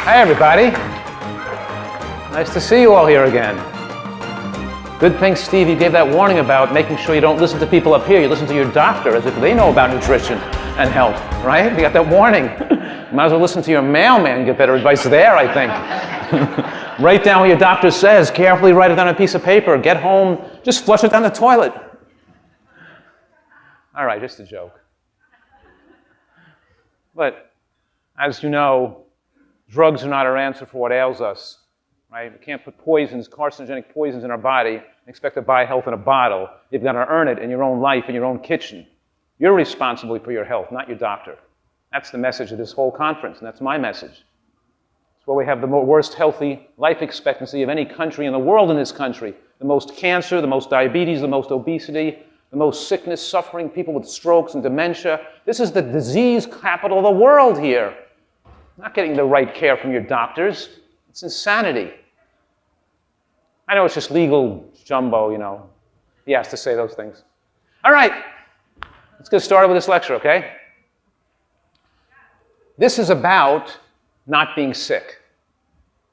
Hi, everybody. Nice to see you all here again. Good thing, Steve, you gave that warning about making sure you don't listen to people up here. You listen to your doctor as if they know about nutrition and health, right? You got that warning. Might as well listen to your mailman and get better advice there, I think. Write down what your doctor says. Carefully write it on a piece of paper. Get home, just flush it down the toilet. All right, just a joke. But as you know, drugs are not our answer for what ails us, right? We can't put poisons, carcinogenic poisons in our body and expect to buy health in a bottle. You've got to earn it in your own life, in your own kitchen. You're responsible for your health, not your doctor. That's the message of this whole conference, and that's my message. It's where we have the worst healthy life expectancy of any country in the world in this country. The most cancer, the most diabetes, the most obesity, the most sickness, suffering, people with strokes and dementia. This is the disease capital of the world here. Not getting the right care from your doctors. It's insanity. I know it's just legal jumbo, you know. He has to say those things. All right, let's get started with this lecture, okay? This is about not being sick,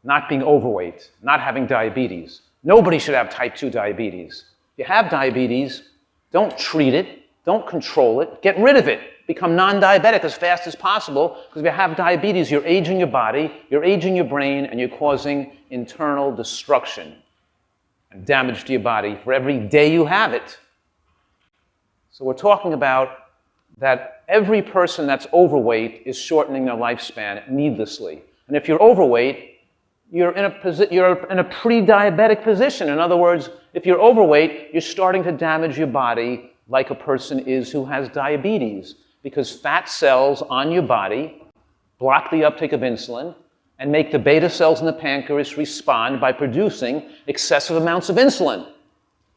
not being overweight, not having diabetes. Nobody should have type 2 diabetes. If you have diabetes, don't treat it, don't control it, get rid of it. Become non-diabetic as fast as possible, because if you have diabetes, you're aging your body, you're aging your brain, and you're causing internal destruction and damage to your body for every day you have it. So we're talking about that every person that's overweight is shortening their lifespan needlessly. And if you're overweight, you're in a pre-diabetic position. In other words, if you're overweight, you're starting to damage your body like a person is who has diabetes, because fat cells on your body block the uptake of insulin and make the beta cells in the pancreas respond by producing excessive amounts of insulin.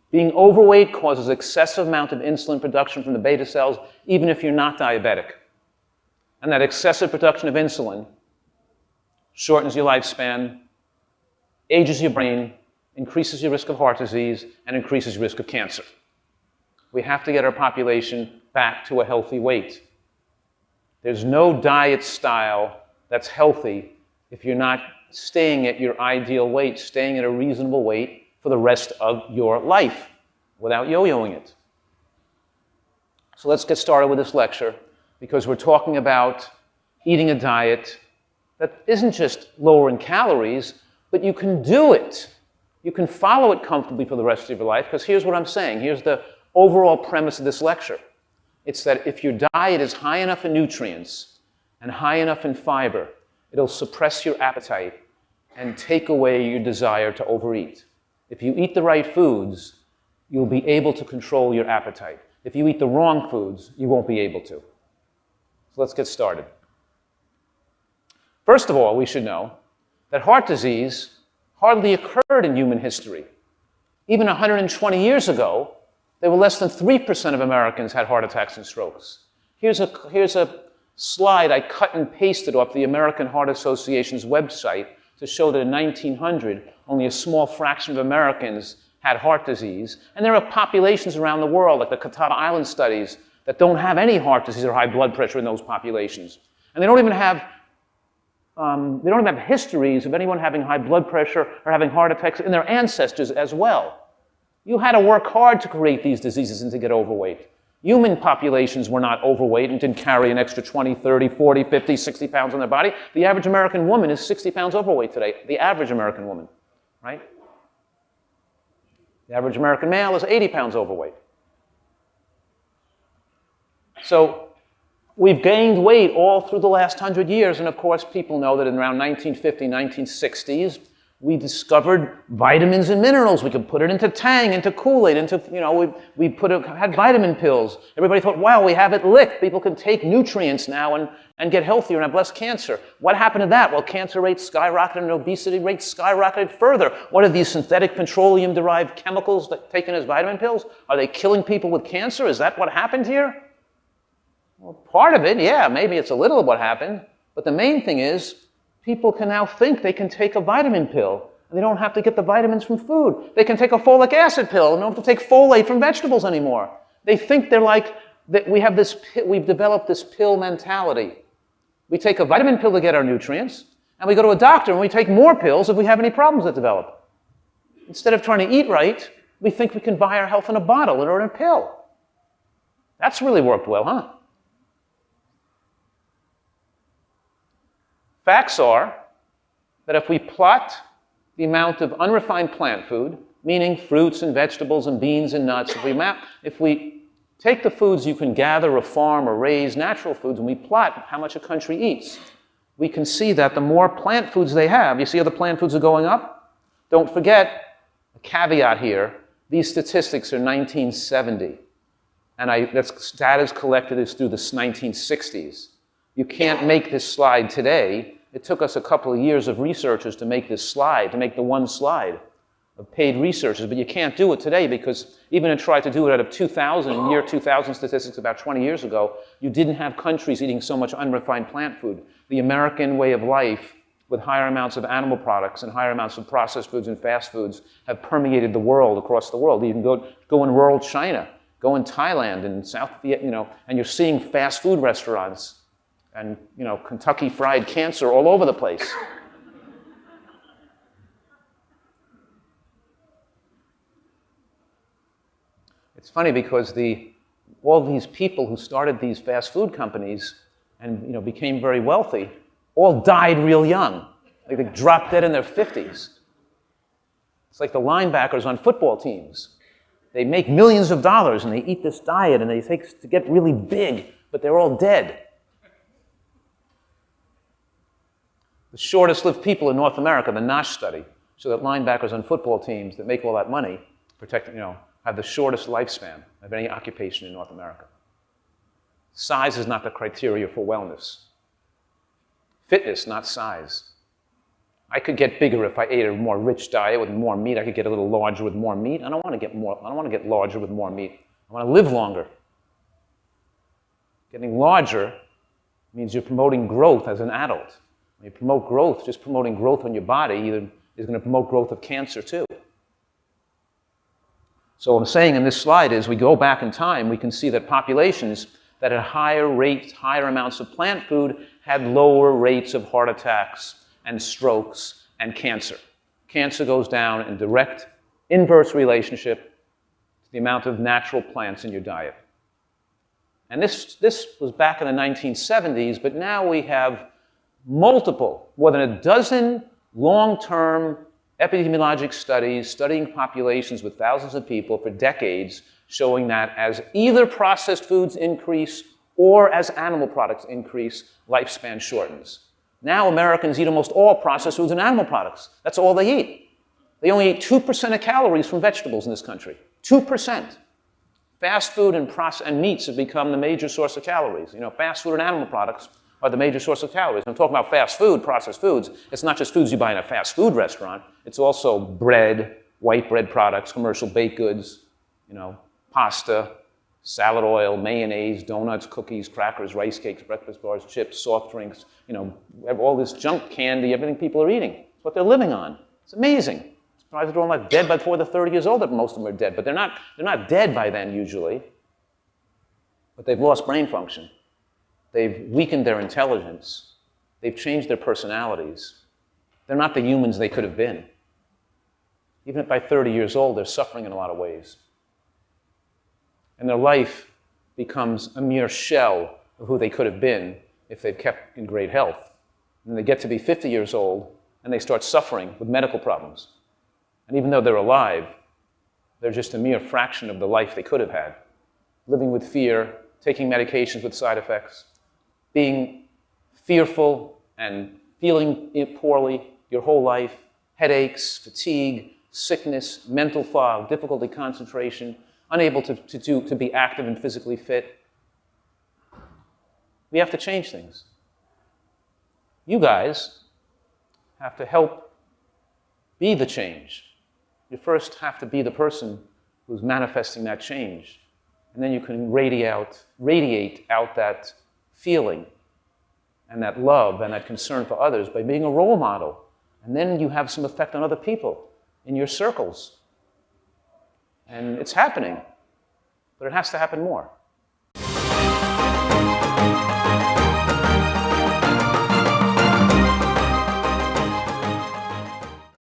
Being overweight causes excessive amount of insulin production from the beta cells, even if you're not diabetic. And that excessive production of insulin shortens your lifespan, ages your brain, increases your risk of heart disease, and increases your risk of cancer. We have to get our population back to a healthy weight. There's no diet style that's healthy if you're not staying at your ideal weight, staying at a reasonable weight for the rest of your life without yo-yoing it. So let's get started with this lecture, because we're talking about eating a diet that isn't just lower in calories, but you can do it. You can follow it comfortably for the rest of your life, because here's what I'm saying. Here's the overall premise of this lecture. It's that if your diet is high enough in nutrients and high enough in fiber, it'll suppress your appetite and take away your desire to overeat. If you eat the right foods, you'll be able to control your appetite. If you eat the wrong foods, you won't be able to. So let's get started. First of all, we should know that heart disease hardly occurred in human history. Even 120 years ago, there were less than 3% of Americans had heart attacks and strokes. Here's a slide I cut and pasted off the American Heart Association's website to show that in 1900, only a small fraction of Americans had heart disease. And there are populations around the world, like the Catawba Island studies, that don't have any heart disease or high blood pressure in those populations. And they don't even have histories of anyone having high blood pressure or having heart attacks in their ancestors as well. You had to work hard to create these diseases and to get overweight. Human populations were not overweight and didn't carry an extra 20, 30, 40, 50, 60 pounds on their body. The average American woman is 60 pounds overweight today. The average American woman, right? The average American male is 80 pounds overweight. So we've gained weight all through the last 100 years, and of course people know that in around 1950, 1960s, we discovered vitamins and minerals. We could put it into Tang, into Kool-Aid, into, we had vitamin pills. Everybody thought, wow, we have it licked. People can take nutrients now and get healthier and have less cancer. What happened to that? Well, cancer rates skyrocketed and obesity rates skyrocketed further. What are these synthetic petroleum-derived chemicals that taken as vitamin pills? Are they killing people with cancer? Is that what happened here? Well, part of it, yeah, maybe it's a little of what happened. But the main thing is, people can now think they can take a vitamin pill, and they don't have to get the vitamins from food. They can take a folic acid pill, and don't have to take folate from vegetables anymore. They think they're like, that we've developed this pill mentality. We take a vitamin pill to get our nutrients, And we go to a doctor and we take more pills if we have any problems that develop. Instead of trying to eat right, we think we can buy our health in a bottle or in a pill. That's really worked well, huh? Facts are that if we plot the amount of unrefined plant food, meaning fruits and vegetables and beans and nuts, if we take the foods you can gather or farm or raise, natural foods, and we plot how much a country eats, we can see that the more plant foods they have, you see how the plant foods are going up? Don't forget, a caveat here, these statistics are 1970. And that's data is collected is through the 1960s. You can't make this slide today. It took us a couple of years of researchers to make this slide, to make the one slide of paid researchers, but you can't do it today because even to try to do it out of 2000, year 2000 statistics about 20 years ago, you didn't have countries eating so much unrefined plant food. The American way of life with higher amounts of animal products and higher amounts of processed foods and fast foods have permeated the world, across the world. You can go in rural China, go in Thailand and South Vietnam, and you're seeing fast food restaurants and Kentucky Fried Cancer all over the place. It's funny because all these people who started these fast food companies and became very wealthy all died real young. Like they dropped dead in their 50s. It's like the linebackers on football teams. They make millions of dollars and they eat this diet and they take to get really big, but they're all dead. The shortest lived people in North America, the Nash study, show that linebackers on football teams that make all that money, have the shortest lifespan of any occupation in North America. Size is not the criteria for wellness. Fitness, not size. I could get bigger if I ate a more rich diet with more meat. I could get a little larger with more meat. I don't want to get larger with more meat. I want to live longer. Getting larger means you're promoting growth as an adult. When you promote growth, just promoting growth on your body is going to promote growth of cancer too. So what I'm saying in this slide is we go back in time, we can see that populations that had higher rates, higher amounts of plant food had lower rates of heart attacks and strokes and cancer. Cancer goes down in direct inverse relationship to the amount of natural plants in your diet. And this was back in the 1970s, but now we have more than a dozen long-term epidemiologic studies studying populations with thousands of people for decades, showing that as either processed foods increase or as animal products increase, lifespan shortens. Now Americans eat almost all processed foods and animal products. That's all they eat. They only eat 2% of calories from vegetables in this country. 2%. Fast food and meats have become the major source of calories. Fast food and animal products are the major source of calories. I'm talking about fast food, processed foods. It's not just foods you buy in a fast food restaurant. It's also bread, white bread products, commercial baked goods, pasta, salad oil, mayonnaise, donuts, cookies, crackers, rice cakes, breakfast bars, chips, soft drinks, all this junk candy, everything people are eating. It's what they're living on. It's amazing. I'm surprised they're all not dead before they're 30 years old, that most of them are dead. But they're not dead by then usually. But they've lost brain function. They've weakened their intelligence. They've changed their personalities. They're not the humans they could have been. Even if by 30 years old, they're suffering in a lot of ways. And their life becomes a mere shell of who they could have been if they've kept in great health. And they get to be 50 years old, and they start suffering with medical problems. And even though they're alive, they're just a mere fraction of the life they could have had. Living with fear, taking medications with side effects, being fearful and feeling poorly your whole life, headaches, fatigue, sickness, mental fog, difficulty concentration, unable to be active and physically fit. We have to change things. You guys have to help be the change. You first have to be the person who's manifesting that change. And then you can radiate out that feeling and that love and that concern for others by being a role model. And then you have some effect on other people in your circles. And it's happening, but it has to happen more.